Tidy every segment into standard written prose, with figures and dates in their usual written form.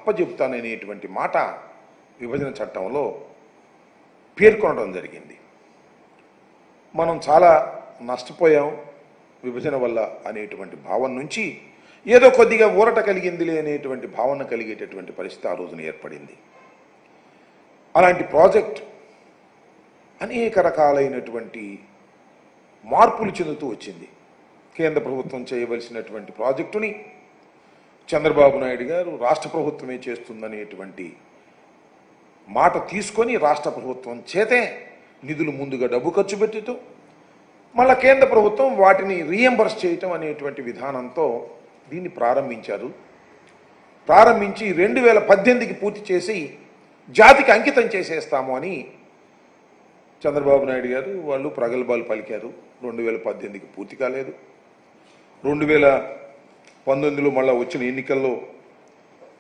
అప్పజెపుతాననేటువంటి మాట విభజన చట్టంలో పేర్కొనడం జరిగింది. మనం చాలా నష్టపోయాం విభజన వల్ల అనేటువంటి భావన నుంచి ఏదో కొద్దిగా ఊరట కలిగిందిలే అనేటువంటి భావన కలిగేటటువంటి పరిస్థితి ఆ రోజున ఏర్పడింది. అలాంటి ప్రాజెక్ట్ అనేక రకాలైనటువంటి మార్పులు చెందుతూ వచ్చింది. కేంద్ర ప్రభుత్వం చేయవలసినటువంటి ప్రాజెక్టుని చంద్రబాబు నాయుడు గారు రాష్ట్ర ప్రభుత్వమే చేస్తుందనేటువంటి మాట తీసుకొని రాష్ట్ర ప్రభుత్వం చేతే నిధులు ముందుగా డబ్బు ఖర్చు పెట్టడం, మళ్ళా కేంద్ర ప్రభుత్వం వాటిని రీఎంబర్స్ చేయటం అనేటువంటి విధానంతో దీన్ని ప్రారంభించారు. ప్రారంభించి 2018కి పూర్తి చేసి జాతికి అంకితం చేసేస్తాము అని చంద్రబాబు నాయుడు గారు వాళ్ళు ప్రగల్భాలు పలికారు. 2018కి పూర్తి కాలేదు. 2019లో మళ్ళీ వచ్చిన ఎన్నికల్లో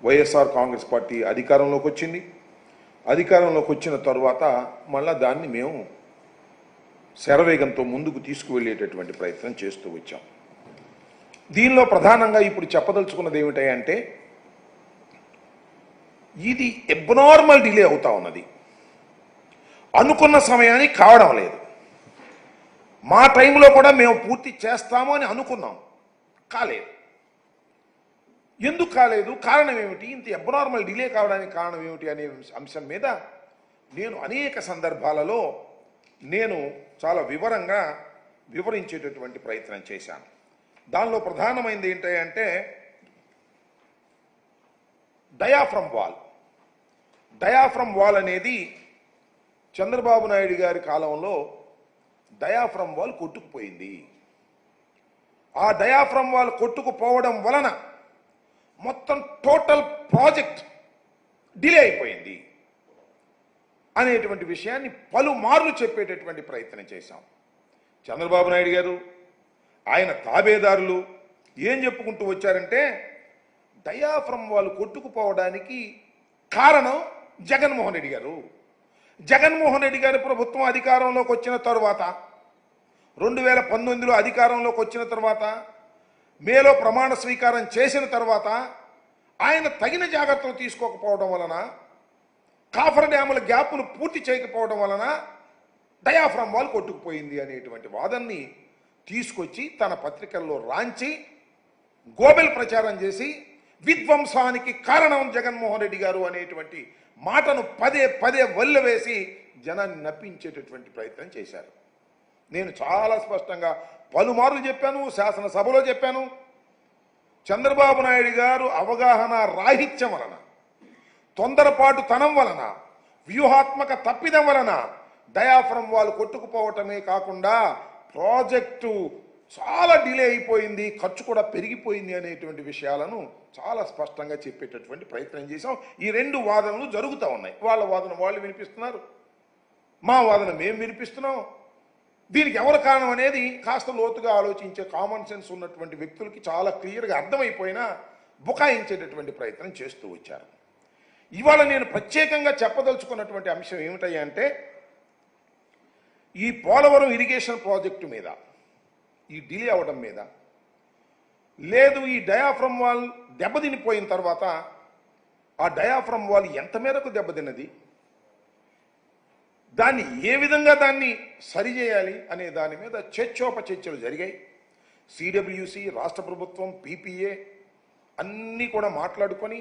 వైఎస్ఆర్ కాంగ్రెస్ పార్టీ అధికారంలోకి వచ్చింది. అధికారంలోకి వచ్చిన తర్వాత మళ్ళా దాన్ని మేము శరవేగంతో ముందుకు తీసుకువెళ్ళేటటువంటి ప్రయత్నం చేస్తూ వచ్చాం. దీనిలో ప్రధానంగా ఇప్పుడు చెప్పదలుచుకున్నది ఏమిటంటే ఇది అబ్నార్మల్ డిలే అవుతా ఉన్నది. అనుకున్న సమయానికి కావడం లేదు. మా టైంలో కూడా మేము పూర్తి చేస్తాము అని అనుకున్నాం, కాలేదు. ఎందుకు కాలేదు, కారణం ఏమిటి, ఇంత అబ్నార్మల్ డిలే కావడానికి కారణం ఏమిటి అనే అంశం మీద నేను అనేక సందర్భాలలో నేను చాలా వివరంగా వివరించేటటువంటి ప్రయత్నం చేశాను. దానిలో ప్రధానమైనది ఏంటంటే డయాఫ్రమ్ వాల్. డయాఫ్రమ్ వాల్ అనేది చంద్రబాబు నాయుడు గారి కాలంలో డయాఫ్రమ్ వాల్ కొట్టుకుపోయింది. ఆ డయాఫ్రమ్ వాల్ కొట్టుకుపోవడం వలన మొత్తం టోటల్ ప్రాజెక్ట్ డిలే అయిపోయింది అనేటువంటి విషయాన్ని పలుమార్లు చెప్పేటటువంటి ప్రయత్నం చేశాం. చంద్రబాబు నాయుడు గారు ఆయన తాబేదారులు ఏం చెప్పుకుంటూ వచ్చారంటే డయాఫ్రమ్ వాల్ కొట్టుకుపోవడానికి కారణం జగన్మోహన్ రెడ్డి గారు. జగన్మోహన్ రెడ్డి గారి ప్రభుత్వం అధికారంలోకి వచ్చిన తర్వాత 2019లో అధికారంలోకి వచ్చిన తర్వాత మేలో ప్రమాణ స్వీకారం చేసిన తర్వాత ఆయన తగిన జాగ్రత్తలు తీసుకోకపోవడం వలన, కాఫర్ డ్యాముల గ్యాప్ను పూర్తి చేయకపోవడం వలన డయాఫ్రమ్ వాల్ కొట్టుకుపోయింది అనేటువంటి వాదనని తీసుకొచ్చి తన పత్రికల్లో రాంచి గోబెల్ ప్రచారం చేసి విధ్వంసానికి కారణం జగన్మోహన్ రెడ్డి గారు అనేటువంటి మాటను పదే పదే వల్లవేసి జనాన్ని నప్పించేటటువంటి ప్రయత్నం చేశారు. నేను చాలా స్పష్టంగా పలుమార్లు చెప్పాను, శాసనసభలో చెప్పాను. చంద్రబాబు నాయుడు గారు అవగాహన రాహిత్యం వలన, తొందరపాటు తనం వలన, వ్యూహాత్మక తప్పిదం వలన డయాఫ్రమ్ వాల్ కొట్టుకుపోవటమే కాకుండా ప్రాజెక్టు చాలా డిలే అయిపోయింది, ఖర్చు కూడా పెరిగిపోయింది అనేటువంటి విషయాలను చాలా స్పష్టంగా చెప్పేటటువంటి ప్రయత్నం చేశాం. ఈ రెండు వాదనలు జరుగుతూ ఉన్నాయి. వాళ్ళ వాదన వాళ్ళు వినిపిస్తున్నారు, మా వాదన మేము వినిపిస్తున్నాం. దీనికి ఎవరు కారణం అనేది కాస్త లోతుగా ఆలోచించే కామన్ సెన్స్ ఉన్నటువంటి వ్యక్తులకి చాలా క్లియర్గా అర్థమైపోయినా బుకాయించేటటువంటి ప్రయత్నం చేస్తూ వచ్చారు. ఇవాళ నేను ప్రత్యేకంగా చెప్పదలుచుకున్నటువంటి అంశం ఏమిటయ్యా అంటే ఈ పోలవరం ఇరిగేషన్ ప్రాజెక్టు మీద ఈ డిలే అవడం మీద, లేదు ఈ డయాఫ్రమ్ వాల్ దెబ్బతినిపోయిన తర్వాత ఆ డయాఫ్రమ్ వాల్ ఎంత మేరకు దెబ్బతిన్నది, దాన్ని ఏ విధంగా దాన్ని సరిచేయాలి అనే దాని మీద చర్చోపచర్చలు జరిగాయి. సిడబ్ల్యూసి, రాష్ట్ర ప్రభుత్వం, పీపీఏ అన్నీ కూడా మాట్లాడుకొని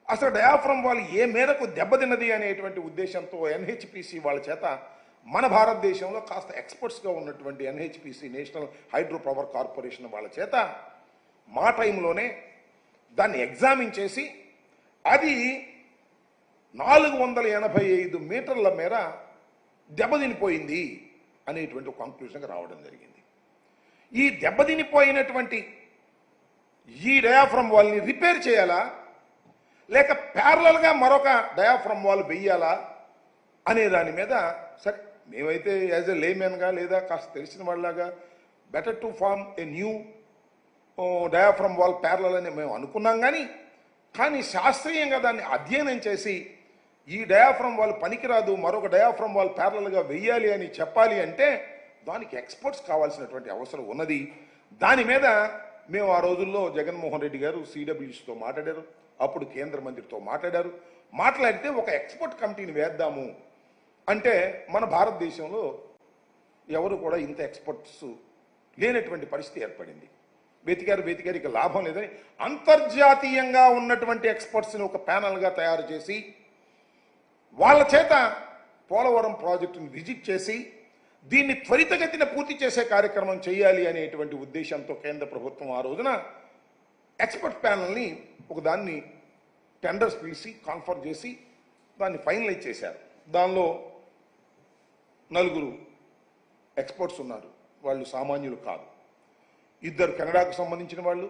అసలు డయాఫ్రమ్ వాల్ ఏ మేరకు దెబ్బతిన్నది అనేటువంటి ఉద్దేశంతో ఎన్హెచ్పిసి వాళ్ళ చేత, మన భారతదేశంలో కాస్త ఎక్స్పర్ట్స్గా ఉన్నటువంటి NHPC, national hydro power corporation వాళ్ళ చేత మా టైంలోనే దాన్ని ఎగ్జామిన్ చేసి అది 485 మీటర్ల మేర దెబ్బతినిపోయింది అనేటువంటి కంక్లూషన్కి రావడం జరిగింది. ఈ దెబ్బతినిపోయినటువంటి ఈ డయాఫ్రమ్ వాల్ని రిపేర్ చేయాలా లేక ప్యారలల్గా మరొక డయాఫ్రమ్ వాల్ వెయ్యాలా అనే దాని మీద సరే మేమైతే యాజ్ ఎ లేమెన్గా లేదా కాస్త తెలిసిన వాళ్ళలాగా better to form a new diaphragm wall parallel అని మేము అనుకున్నాం. కానీ శాస్త్రీయంగా దాన్ని అధ్యయనం చేసి ఈ డయాఫ్రమ్ వాల్ పనికిరాదు, మరొక డయాఫ్రమ్ వాల్ ప్యారలల్గా వెయ్యాలి అని చెప్పాలి అంటే దానికి ఎక్స్పర్ట్స్ కావాల్సినటువంటి అవసరం ఉన్నది. దాని మీద మేము ఆ రోజుల్లో జగన్మోహన్ రెడ్డి గారు సిడబ్ల్యూసీతో మాట్లాడారు. ఆ అప్పుడు కేంద్ర మంత్రితో మాట్లాడితే ఒక ఎక్స్పర్ట్ కమిటీని వేద్దాము అంటే మన భారతదేశంలో ఎవరు కూడా ఇంత ఎక్స్పర్ట్స్ లేనటువంటి పరిస్థితి ఏర్పడింది. వెతికారు ఇక లాభం లేదని అంతర్జాతీయంగా ఉన్నటువంటి ఎక్స్పర్ట్స్ని ఒక ప్యానల్గా తయారు చేసి వాళ్ళ చేత పోలవరం ప్రాజెక్టును విజిట్ చేసి దీన్ని త్వరితగతిన పూర్తి చేసే కార్యక్రమం చేయాలి అనేటువంటి ఉద్దేశంతో కేంద్ర ప్రభుత్వం ఆ రోజున ఎక్స్పర్ట్ ప్యానల్ని ఒకదాన్ని టెండర్స్ పిలిచి కాన్ఫర్ చేసి దాన్ని ఫైనలైజ్ చేశారు. దానిలో 4 ఎక్స్పర్ట్స్ ఉన్నారు. వాళ్ళు సామాన్యులు కాదు. 2 కెనడాకు సంబంధించిన వాళ్ళు,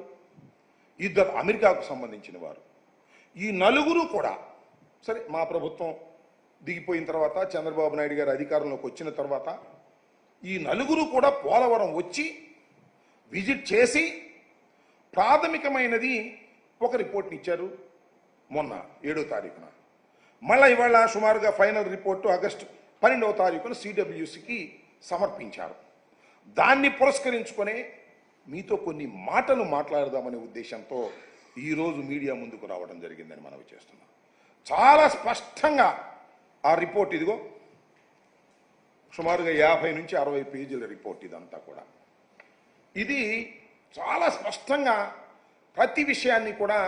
2 అమెరికాకు సంబంధించిన వారు. ఈ 4 కూడా సరే మా ప్రభుత్వం దిగిపోయిన తర్వాత చంద్రబాబు నాయుడు గారు అధికారంలోకి వచ్చిన తర్వాత ఈ 4 కూడా పోలవరం వచ్చి విజిట్ చేసి ప్రాథమికమైనది ఒక రిపోర్ట్ని ఇచ్చారు మొన్న 7వ తారీఖున. మళ్ళీ ఇవాళ సుమారుగా ఫైనల్ రిపోర్టు ఆగస్టు 12వ తారీఖున సిడబ్ల్యూసికి సమర్పించారు. దాన్ని పురస్కరించుకొని మీతో కొన్ని మాటలు మాట్లాడదామనే ఉద్దేశంతో ఈరోజు మీడియా ముందుకు రావడం జరిగిందని మనవి చేస్తున్నాం. చాలా స్పష్టంగా ఆ రిపోర్ట్ ఇదిగో సుమారుగా 50 నుంచి 60 పేజీల రిపోర్ట్ ఇదంతా కూడా. ఇది చాలా స్పష్టంగా ప్రతి విషయాన్ని కూడా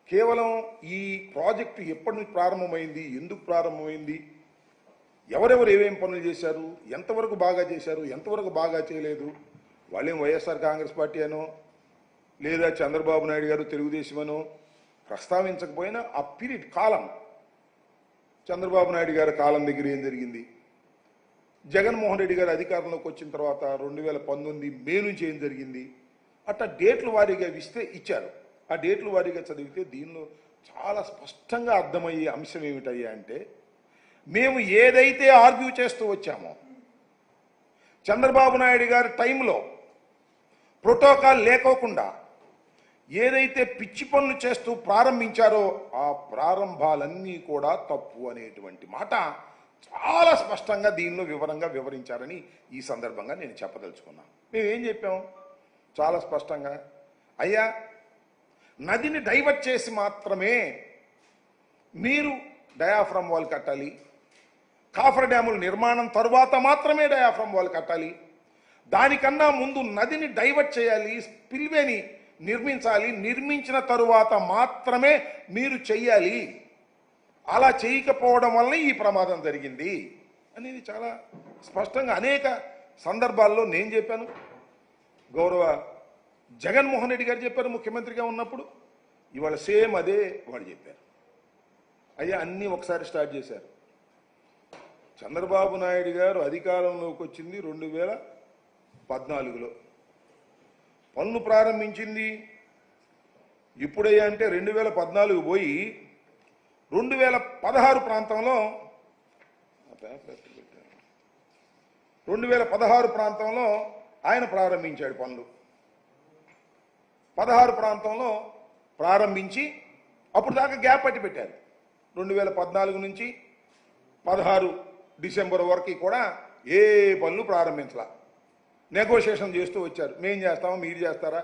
కేవలం ఈ ప్రాజెక్టు ఎప్పటి నుంచి ప్రారంభమైంది, ఎందుకు ప్రారంభమైంది, ఎవరెవరు ఏమేం పనులు చేశారు, ఎంతవరకు బాగా చేశారు, ఎంతవరకు బాగా చేయలేదు, వాళ్ళేం వైఎస్ఆర్ కాంగ్రెస్ పార్టీ అనో లేదా చంద్రబాబు నాయుడు గారు తెలుగుదేశం అనో ప్రస్తావించకపోయినా ఆ పీరియడ్ కాలం, చంద్రబాబు నాయుడు గారి కాలం దగ్గర ఏం జరిగింది, జగన్మోహన్ రెడ్డి గారు అధికారంలోకి వచ్చిన తర్వాత 2019 మే నుంచి ఏం జరిగింది, అట్లా డేట్ల వారీగా ఇచ్చారు. ఆ డేట్ల వారీగా చదివితే దీనిలో చాలా స్పష్టంగా అర్థమయ్యే అంశం ఏమిటయ్యా అంటే, మేము ఏదైతే ఆర్గ్యూ చేస్తూ వచ్చామో చంద్రబాబు నాయుడు గారి టైంలో ప్రోటోకాల్ లేకోకుండా ఏదైతే పిచ్చి పనులు చేస్తూ ప్రారంభించారో ఆ ప్రారంభాలన్నీ కూడా తప్పు అనేటువంటి మాట చాలా స్పష్టంగా దీనిలో వివరంగా వివరించారని ఈ సందర్భంగా నేను చెప్పదలుచుకున్నాను. మేము ఏం చెప్పాం చాలా స్పష్టంగా, అయ్యా నదిని డైవర్ట్ చేసి మాత్రమే మీరు డయాఫ్రమ్ వాల్ కట్టాలి, కాఫర్ డ్యాముల నిర్మాణం తరువాత మాత్రమే డయాఫ్రమ్ వాల్ కట్టాలి, దానికన్నా ముందు నదిని డైవర్ట్ చేయాలి, స్పిల్వేని నిర్మించాలి, నిర్మించిన తరువాత మాత్రమే మీరు చెయ్యాలి, అలా చేయకపోవడం వల్ల ఈ ప్రమాదం జరిగింది అనేది చాలా స్పష్టంగా అనేక సందర్భాల్లో నేను చెప్పాను, గౌరవ జగన్మోహన్ రెడ్డి గారు చెప్పారు ముఖ్యమంత్రిగా ఉన్నప్పుడు, ఇవాళ సేమ్ అదే వాళ్ళు చెప్పారు. అయ్యా అన్నీ ఒకసారి స్టార్ట్ చేశారు. చంద్రబాబు నాయుడు గారు అధికారంలోకి వచ్చింది 2014లో, పనులు ప్రారంభించింది ఇప్పుడయ్యా అంటే 2014 పోయి 2016 ప్రాంతంలో 2016 ప్రాంతంలో ఆయన ప్రారంభించాడు పనులు. 16 ప్రాంతంలో ప్రారంభించి అప్పుడు దాకా గ్యాప్ పట్టి పెట్టారు. 2014 నుంచి 16 డిసెంబర్ వరకు కూడా ఏ పనులు ప్రారంభించాల, నెగోషియేషన్ చేస్తూ వచ్చారు. మేం చేస్తామా, మీరు చేస్తారా,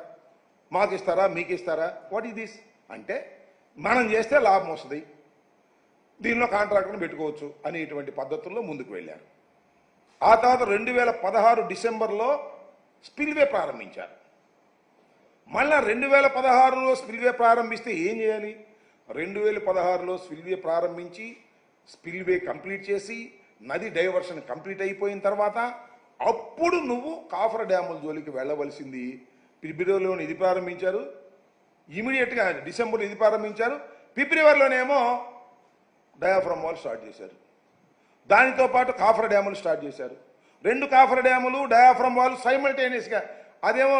మాకు ఇస్తారా, మీకు ఇస్తారా, వాట్ ఈస్ దిస్ అంటే మనం చేస్తే లాభం వస్తుంది, దీనిలో కాంట్రాక్టర్ని పెట్టుకోవచ్చు అనేటువంటి పద్ధతుల్లో ముందుకు వెళ్ళారు. ఆ తర్వాత 2016 డిసెంబర్లో స్పిల్వే ప్రారంభించారు. మళ్ళా 2016లో స్పిల్వే ప్రారంభిస్తే ఏం చేయాలి, 2016లో స్పిల్వే ప్రారంభించి స్పిల్వే కంప్లీట్ చేసి నది డైవర్షన్ కంప్లీట్ అయిపోయిన తర్వాత అప్పుడు నువ్వు కాఫర్ డ్యాముల జోలికి వెళ్ళవలసింది. ఫిబ్రవరిలో ఇది ప్రారంభించారు, ఇమీడియట్గా డిసెంబర్లో ఇది ప్రారంభించారు, ఫిబ్రవరిలోనేమో డయాఫ్రమ్ వాల్ స్టార్ట్ చేశారు. దానితో పాటు కాఫర్ డ్యాములు స్టార్ట్ చేశారు. 2 కాఫర్ డ్యాములు డయాఫ్రమ్ వాల్ సైమల్టేనియస్గా, అదేమో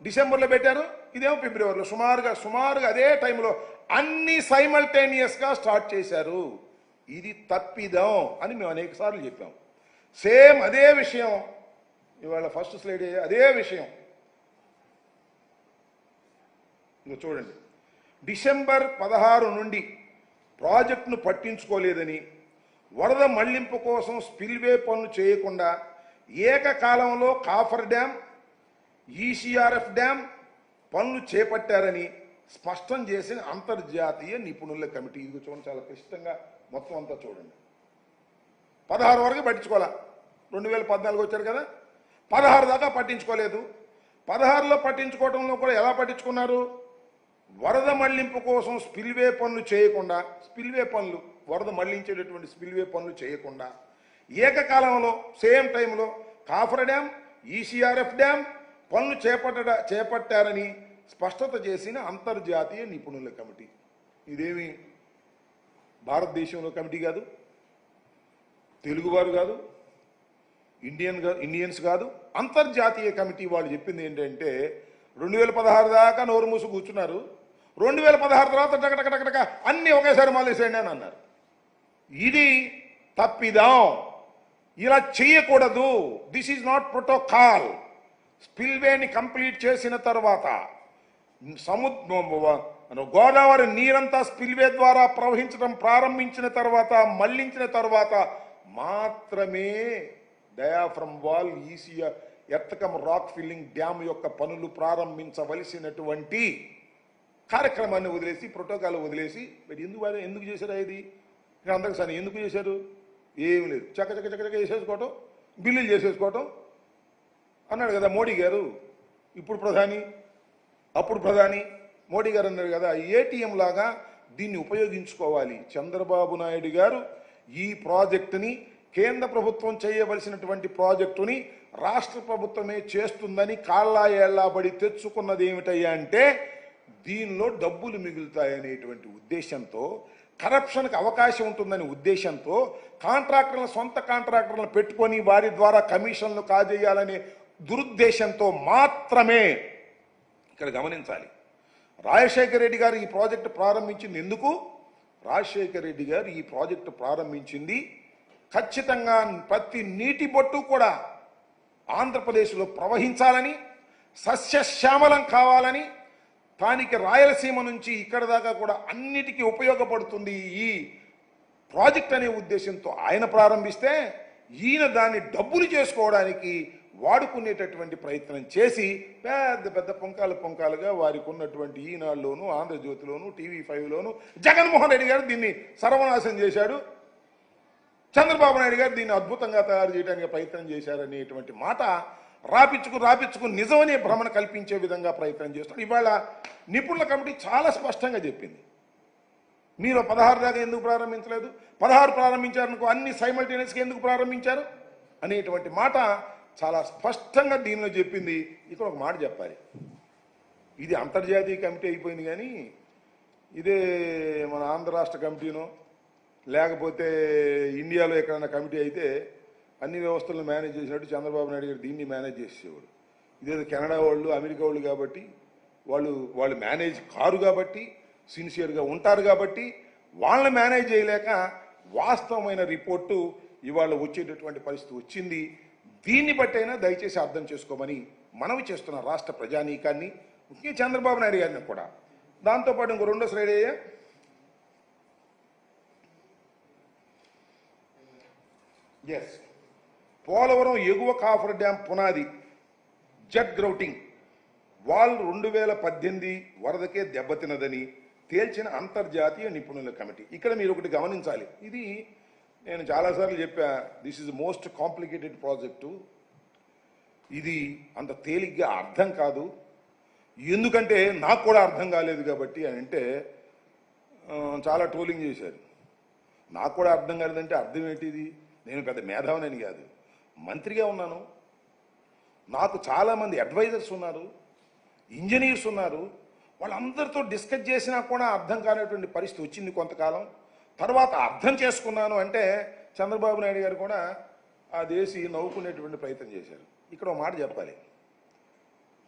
డిసెంబర్లో పెట్టారు, ఇదేమో ఫిబ్రవరిలో, సుమారుగా అదే టైంలో అన్ని సైమల్టేనియస్గా స్టార్ట్ చేశారు. ఇది తప్పిదం అని మేము అనేక సార్లు చెప్పాం. సేమ్ అదే విషయం ఇవాళ ఫస్ట్ స్లైడ్ అదే విషయం ఇంకా చూడండి. డిసెంబర్ 16 నుండి ప్రాజెక్టును పట్టించుకోలేదని, వరద మళ్లింపు కోసం స్పిల్వే పనులు చేయకుండా ఏకకాలంలో కాఫర్ డ్యామ్, ఈసీఆర్ఎఫ్ డ్యామ్ పనులు చేపట్టారని స్పష్టం చేసిన అంతర్జాతీయ నిపుణుల కమిటీ. ఇది చూడండి, చాలా క్లిష్టంగా మొత్తం అంతా చూడండి. 16 వరకు పట్టించుకోవాలా. 2014 వచ్చారు కదా, 16 దాకా పట్టించుకోలేదు. 16లో పట్టించుకోవడంలో కూడా ఎలా పట్టించుకున్నారు? వరద మళ్లింపు కోసం స్పిల్వే పనులు చేయకుండా, వరద మళ్లించేటటువంటి స్పిల్వే పనులు చేయకుండా ఏకకాలంలో సేమ్ టైంలో కాఫర్ డ్యామ్, ఈసీఆర్ఎఫ్ డ్యామ్ పనులు చేపట్టారని స్పష్టత చేసిన అంతర్జాతీయ నిపుణుల కమిటీ. ఇదేమి భారతదేశంలో కమిటీ కాదు, తెలుగువారు కాదు, ఇండియన్స్ కాదు, అంతర్జాతీయ కమిటీ. వాళ్ళు చెప్పింది ఏంటంటే 2016 దాకా నోరు మూసు కూర్చున్నారు, 2016 తర్వాత టకటకటక అన్ని ఒకేసారి మాలేసేయండి అని అన్నారు. ఇది తప్పిదాం, ఇలా చేయకూడదు. This is not protocol. స్పిల్వేని కంప్లీట్ చేసిన తర్వాత గోదావరి నీరంతా స్పిల్వే ద్వారా ప్రవహించడం ప్రారంభించిన తర్వాత, మళ్లించిన తర్వాత మాత్రమే diaphragm wall, ECR ఎర్తకం rock filling dam యొక్క పనులు ప్రారంభించవలసినటువంటి కార్యక్రమాన్ని వదిలేసి, ప్రోటోకాల్ వదిలేసి ఎందుకు చేశారు? ఇది అందరికి సార్ ఎందుకు చేశారు? ఏమి లేదు, చక్క చేసేసుకోవటం, బిల్లులు చేసేసుకోవటం అన్నాడు కదా మోడీ గారు. ఇప్పుడు ప్రధాని, అప్పుడు ప్రధాని మోడీ గారు అన్నారు కదా, ఏటీఎం లాగా దీన్ని ఉపయోగించుకోవాలి. చంద్రబాబు నాయుడు గారు ఈ ప్రాజెక్టుని, కేంద్ర ప్రభుత్వం చేయవలసినటువంటి ప్రాజెక్టుని రాష్ట్ర ప్రభుత్వమే చేస్తుందని కాళ్ళా ఏళ్లాబడి తెచ్చుకున్నది ఏమిటయ్యా అంటే, దీనిలో డబ్బులు మిగులుతాయనేటువంటి ఉద్దేశంతో, కరప్షన్కి అవకాశం ఉంటుందనే ఉద్దేశంతో కాంట్రాక్టర్లను, సొంత కాంట్రాక్టర్లను పెట్టుకొని వారి ద్వారా కమిషన్లు కాజేయాలనే దురుద్దేశంతో మాత్రమే. ఇక్కడ గమనించాలి, రాజశేఖర రెడ్డి గారు ఈ ప్రాజెక్టు ప్రారంభించింది ఎందుకు? రాజశేఖర రెడ్డి గారు ఈ ప్రాజెక్టు ప్రారంభించింది ఖచ్చితంగా ప్రతి నీటి బొట్టు కూడా ఆంధ్రప్రదేశ్లో ప్రవహించాలని, సస్యశ్యామలం కావాలని, దానికి రాయలసీమ నుంచి ఇక్కడ దాకా కూడా అన్నిటికీ ఉపయోగపడుతుంది ఈ ప్రాజెక్ట్ అనే ఉద్దేశంతో ఆయన ప్రారంభిస్తే, ఈయన దాన్ని డబ్బులు చేసుకోవడానికి వాడుకునేటటువంటి ప్రయత్నం చేసి పెద్ద పెద్ద పొంకాలుగా వారికి ఉన్నటువంటి ఈనాడులోను, ఆంధ్రజ్యోతిలోను, టీవీ5లోను జగన్మోహన్ రెడ్డి గారు దీన్ని సర్వనాశనం చేశాడు, చంద్రబాబు నాయుడు గారు దీన్ని అద్భుతంగా తయారు చేయడానికి ప్రయత్నం చేశారనేటువంటి మాట రాపించుకు నిజమనే భ్రమణ కల్పించే విధంగా ప్రయత్నం చేస్తారు. ఇవాళ నిపుణుల కమిటీ చాలా స్పష్టంగా చెప్పింది, మీరు 16 దాకా ఎందుకు ప్రారంభించలేదు, 16 ప్రారంభించారనుకో అన్ని సైమల్టేనియస్గా ఎందుకు ప్రారంభించారు అనేటువంటి మాట చాలా స్పష్టంగా దీనిలో చెప్పింది. ఇక్కడ ఒక మాట చెప్పాలి, ఇది అంతర్జాతీయ కమిటీ అయిపోయింది, కానీ ఇదే మన ఆంధ్ర రాష్ట్ర కమిటీనో లేకపోతే ఇండియాలో ఎక్కడైనా కమిటీ అయితే అన్ని వ్యవస్థలను మేనేజ్ చేసినట్టు చంద్రబాబు నాయుడు గారు దీన్ని మేనేజ్ చేసేవాడు. ఇదేదో కెనడా వాళ్ళు, అమెరికా వాళ్ళు కాబట్టి వాళ్ళు మేనేజ్ కారు కాబట్టి, సిన్సియర్గా ఉంటారు కాబట్టి వాళ్ళని మేనేజ్ చేయలేక వాస్తవమైన రిపోర్టు ఇవాళ వచ్చేటటువంటి పరిస్థితి వచ్చింది. దీన్ని బట్టైనా దయచేసి అర్థం చేసుకోమని మనవి చేస్తున్న రాష్ట్ర ప్రజానీకాన్ని, ముఖ్యంగా చంద్రబాబు నాయుడు గారిని కూడా. దాంతోపాటు ఇంకో రెండో స్లైడ్ అయ్యా. ఎస్, పోలవరం ఎగువ కాఫర్ డ్యాం పునాది జెట్ గ్రౌటింగ్ వాల్ 2018 వరదకే దెబ్బతిన్నదని తేల్చిన అంతర్జాతీయ నిపుణుల కమిటీ. ఇక్కడ మీరు ఒకటి గమనించాలి, ఇది నేను చాలాసార్లు చెప్పా, this is most complicated project. ఇది అంత తేలిగ్గా అర్థం కాదు, ఎందుకంటే నాకు కూడా అర్థం కాలేదు కాబట్టి అని అంటే చాలా ట్రోలింగ్ చేశారు. నాకు కూడా అర్థం కాలేదంటే అర్థం ఏంటిది? నేను పెద్ద మేధావినని కాదు, మంత్రిగా ఉన్నాను, నాకు చాలామంది అడ్వైజర్స్ ఉన్నారు, ఇంజనీర్స్ ఉన్నారు, వాళ్ళందరితో డిస్కస్ చేసినా కూడా అర్థం కానటువంటి పరిస్థితి వచ్చింది కొంతకాలం. తర్వాత అర్థం చేసుకున్నాను అంటే చంద్రబాబు నాయుడు గారు కూడా ఆ దేశీ నవ్వుకునేటువంటి ప్రయత్నం చేశారు. ఇక్కడ ఒక మాట చెప్పాలి,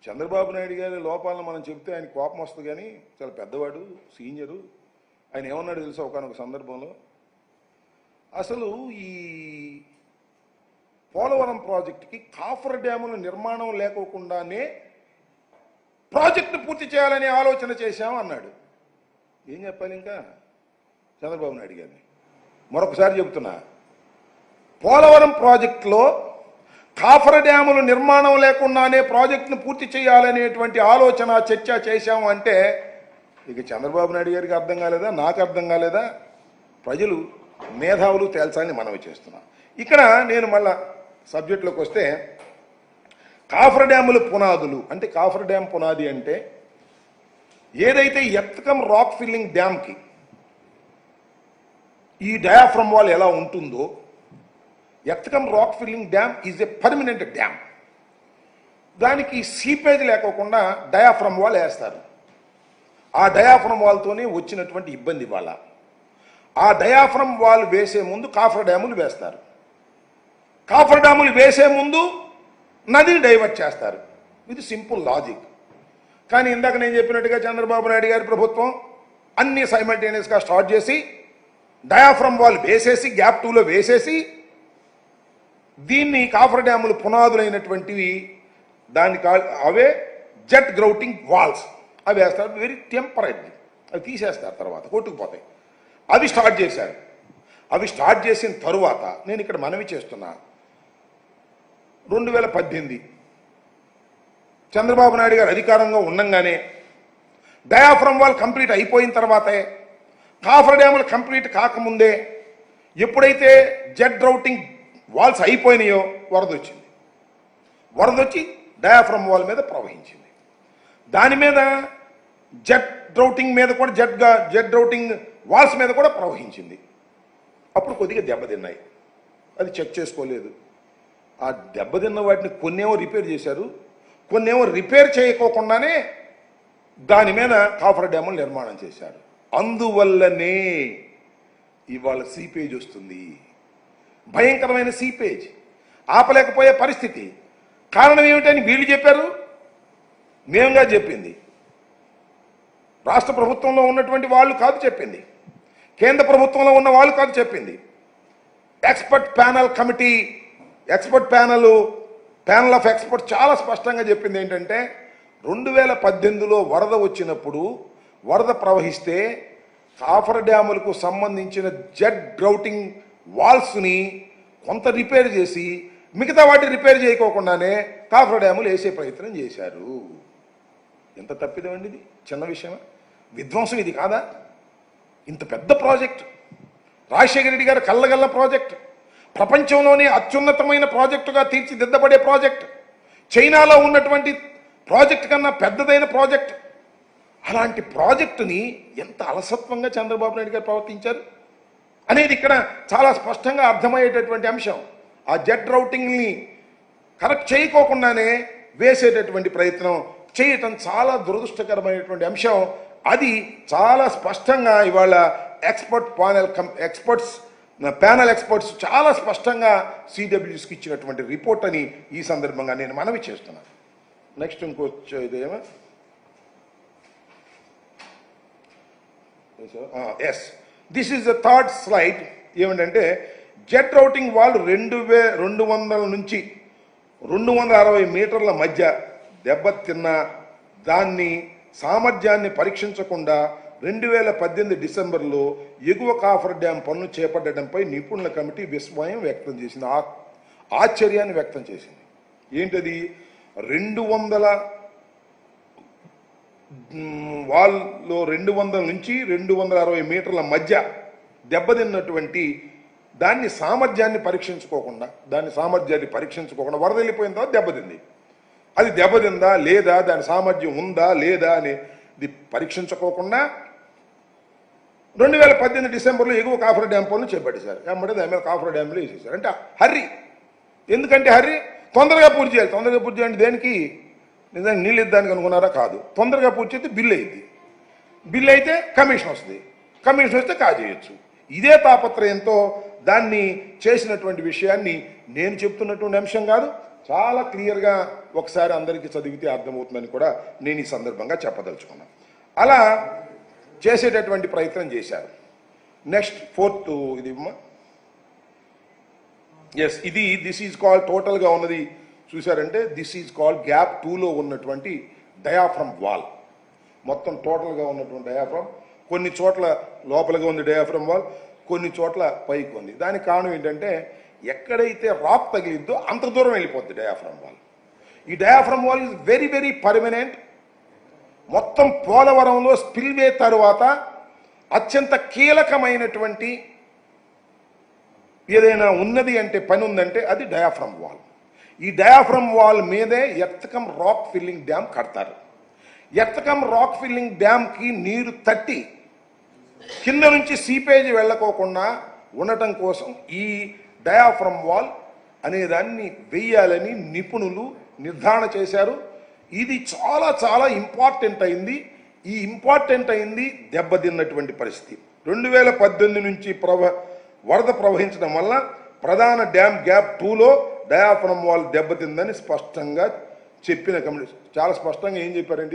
చంద్రబాబు నాయుడు గారి లోపాలను మనం చెప్తే ఆయన కోపం వస్తుంది, కానీ చాలా పెద్దవాడు, సీనియరు. ఆయన ఏమన్నాడు తెలుసా ఒకనొక సందర్భంలో, అసలు ఈ పోలవరం ప్రాజెక్టుకి కాఫర్ డ్యాముల నిర్మాణం లేకోకుండానే ప్రాజెక్టు పూర్తి చేయాలనే ఆలోచన చేశాము అన్నాడు. ఏం చెప్పాలి ఇంకా చంద్రబాబు నాయుడు గారిని? మరొకసారి చెబుతున్నా, పోలవరం ప్రాజెక్టులో కాఫర్ డ్యాముల నిర్మాణం లేకుండానే ప్రాజెక్టును పూర్తి చేయాలనేటువంటి ఆలోచన, చర్చ చేశాము అంటే ఇక చంద్రబాబు నాయుడు గారికి అర్థం కాలేదా, నాకు అర్థం కాలేదా, ప్రజలు మేధావులు తేల్చాలని మనవి చేస్తున్నాం. ఇక్కడ నేను మళ్ళా సబ్జెక్టులోకి వస్తే, కాఫర్ డ్యాముల పునాదులు అంటే, కాఫర్ డ్యామ్ పునాది అంటే ఏదైతే ఎత్తకం రాక్ ఫిల్లింగ్ డ్యామ్కి ఈ డయాఫ్రమ్ వాల్ ఎలా ఉంటుందో, ఎత్తకం rock filling dam is a permanent dam. దానికి సీపేజ్ లేకోకుండా డయాఫ్రమ్ వాల్ వేస్తారు. ఆ డయాఫ్రమ్ వాల్తోనే వచ్చినటువంటి ఇబ్బంది వల్ల ఆ డయాఫ్రమ్ వాల్ వేసే ముందు కాఫర్ డ్యాములు వేస్తారు. కాఫర్ డ్యాములు వేసే ముందు నదిని డైవర్ట్ చేస్తారు. ఇది సింపుల్ లాజిక్. కానీ ఇందాక నేను చెప్పినట్టుగా చంద్రబాబు నాయుడు గారి ప్రభుత్వం అన్ని సైమల్టేనియస్గా స్టార్ట్ చేసి డయాఫ్రమ్ వాల్ వేసేసి గ్యాప్ 2లో వేసేసి దీన్ని కాఫర్ డ్యాములు పునాదులైనటువంటివి దాన్ని అవే జెట్ గ్రౌటింగ్ వాల్స్ అవి వేస్తారు. వెరీ టెంపరీ, అవి తీసేస్తారు, తర్వాత కొట్టుకుపోతాయి. అవి స్టార్ట్ చేశారు. అవి స్టార్ట్ చేసిన తరువాత నేను ఇక్కడ మనవి చేస్తున్నా, 2018 చంద్రబాబు నాయుడు గారు అధికారంగా ఉండంగానే డయాఫ్రమ్ వాల్ కంప్లీట్ అయిపోయిన తర్వాతే, కాఫర్ డ్యాములు కంప్లీట్ కాకముందే, ఎప్పుడైతే జెట్ డ్రౌటింగ్ వాల్స్ అయిపోయినాయో వరద వచ్చింది. వరద వచ్చి డయాఫ్రమ్ వాల్ మీద ప్రవహించింది. దాని మీద జెట్ డ్రౌటింగ్ మీద కూడా జెట్ డ్రౌటింగ్ వాల్స్ మీద కూడా ప్రవహించింది. అప్పుడు కొద్దిగా దెబ్బతిన్నాయి. అది చెక్ చేసుకోలేదు. ఆ దెబ్బతిన్న వాటిని కొన్నేమో రిపేర్ చేశారు, కొన్నేమో రిపేర్ చేయకోకుండానే దాని మీద కాఫర్ డ్యాములు నిర్మాణం చేశారు. అందువల్లనే ఇవాళ సీపేజ్ వస్తుంది, భయంకరమైన సీపేజ్, ఆపలేకపోయే పరిస్థితి. కారణం ఏమిటని వీళ్ళు చెప్పారు, మేముగా చెప్పింది. రాష్ట్ర ప్రభుత్వంలో ఉన్నటువంటి వాళ్ళు కాదు చెప్పింది, కేంద్ర ప్రభుత్వంలో ఉన్న వాళ్ళు కాదు చెప్పింది. Expert panel committee, expert panel of expert చాలా స్పష్టంగా చెప్పింది ఏంటంటే, 2018లో వరద వచ్చినప్పుడు, వరద ప్రవహిస్తే కాఫర్ డ్యాములకు సంబంధించిన జెట్ డ్రౌటింగ్ వాల్స్ని కొంత రిపేర్ చేసి మిగతా వాటి రిపేర్ చేయకోకుండానే కాఫర్ డ్యాములు వేసే ప్రయత్నం చేశారు. ఎంత తప్పిదం అండి ఇది, చిన్న విషయమా? విధ్వంసం ఇది కాదా? ఇంత పెద్ద ప్రాజెక్ట్, రాజశేఖర రెడ్డి గారు కళ్ళగల్ల ప్రాజెక్ట్, ప్రపంచంలోనే అత్యున్నతమైన ప్రాజెక్టుగా తీర్చిదిద్దబడే ప్రాజెక్ట్, చైనాలో ఉన్నటువంటి ప్రాజెక్ట్ కన్నా పెద్దదైన ప్రాజెక్ట్. అలాంటి ప్రాజెక్టుని ఎంత అలసత్వంగా చంద్రబాబు నాయుడు గారు ప్రవర్తించారు అనేది ఇక్కడ చాలా స్పష్టంగా అర్థమయ్యేటటువంటి అంశం. ఆ జెట్ రౌటింగ్ని కరెక్ట్ చేయకోకుండానే వేసేటటువంటి ప్రయత్నం చేయటం చాలా దురదృష్టకరమైనటువంటి అంశం. అది చాలా స్పష్టంగా ఇవాళ ప్యానల్ ఎక్స్పర్ట్స్ చాలా స్పష్టంగా సిడబ్ల్యూస్కి ఇచ్చినటువంటి రిపోర్ట్ అని ఈ సందర్భంగా నేను మనవి చేస్తున్నాను. నెక్స్ట్ ఇంకొచ్చే ఇదేమో yes, this is the third slide. ఏమిటంటే జెట్ రౌటింగ్ వాల్ 200 నుంచి 260 మీటర్ల మధ్య దెబ్బతిన్న దాన్ని సామర్థ్యాన్ని పరీక్షించకుండా 2018 డిసెంబర్లో ఎగువ కాఫర్ డ్యాం పనులు చేపట్టడంపై నిపుణుల కమిటీ విస్మయం వ్యక్తం చేసింది, ఆశ్చర్యాన్ని వ్యక్తం చేసింది. ఏంటది? 200 వాల్లో 200 నుంచి 260 మీటర్ల మధ్య దెబ్బతిన్నటువంటి దాన్ని సామర్థ్యాన్ని పరీక్షించుకోకుండా వరద వెళ్ళిపోయిన తర్వాత దెబ్బతింది. అది దెబ్బతిందా లేదా, దాని సామర్థ్యం ఉందా లేదా అనేది పరీక్షించుకోకుండా 2018 డిసెంబర్లో ఎగువ కాఫర్ డ్యాం పనులు చేపట్టేశారు. వెంబడి దాని మీద కాఫర్ డ్యాంలు వేసేసారు. అంటే హర్రీ. ఎందుకంటే హర్రీ, తొందరగా పూర్తి చేయాలి. తొందరగా పూర్తి చేయండి దేనికి? నిజంగా నీళ్ళు ఇద్దానికి అనుకున్నారా? కాదు. తొందరగా పూర్తి చేస్తే బిల్లు అయింది, బిల్లు అయితే కమిషన్ వస్తుంది, కమిషన్ వస్తే కాజేయచ్చు. ఇదే తాపత్రయంతో దాన్ని చేసినటువంటి విషయాన్ని నేను చెప్తున్నటువంటి అంశం కాదు, చాలా క్లియర్గా ఒకసారి అందరికీ చదివితే అర్థమవుతుందని కూడా నేను ఈ సందర్భంగా చెప్పదలుచుకున్నాను. అలా చేసేటటువంటి ప్రయత్నం చేశారు. నెక్స్ట్ ఫోర్త్ ఇది ఎస్, ఇది దిస్ ఈజ్ కాల్డ్ టోటల్గా ఉన్నది చూసారంటే దిస్ ఈజ్ కాల్డ్ గ్యాప్ 2లో ఉన్నటువంటి డయాఫ్రమ్ వాల్. మొత్తం టోటల్గా ఉన్నటువంటి డయాఫ్రమ్, కొన్ని చోట్ల లోపలగా ఉంది డయాఫ్రమ్ వాల్, కొన్ని చోట్ల పైకి ఉంది. దానికి కారణం ఏంటంటే ఎక్కడైతే రాక్ తగిలిద్దో అంత దూరం వెళ్ళిపోద్ది డయాఫ్రమ్ వాల్. ఈ diaphragm wall is very very permanent, మొత్తం పోలవరంలో స్పిల్వే తరువాత అత్యంత కీలకమైనటువంటి ఏదైనా ఉన్నది అంటే పని ఉందంటే అది డయాఫ్రమ్ వాల్. ఈ డయాఫ్రమ్ వాల్ మీదే ఎర్త్కమ్ రాక్ ఫిల్లింగ్ డ్యామ్ కడతారు. ఎర్త్కమ్ రాక్ ఫిల్లింగ్ డ్యామ్కి నీరు తట్టి కింద నుంచి సీపేజ్ వెళ్ళకోకుండా ఉండటం కోసం ఈ డయాఫ్రమ్ వాల్ అనేదాన్ని వెయ్యాలని నిపుణులు నిర్ధారణ చేశారు. ఇది చాలా చాలా ఇంపార్టెంట్ అయింది. ఈ ఇంపార్టెంట్ అయింది దెబ్బతిన్నటువంటి పరిస్థితి 2018 నుంచి వరద ప్రవహించడం వల్ల ప్రధాన డ్యామ్ గ్యాప్ 2లో డయాఫ్రమ్ వాల్ దెబ్బతిందని స్పష్టంగా చెప్పిన కమిటీ చాలా స్పష్టంగా ఏం చెప్పారండి.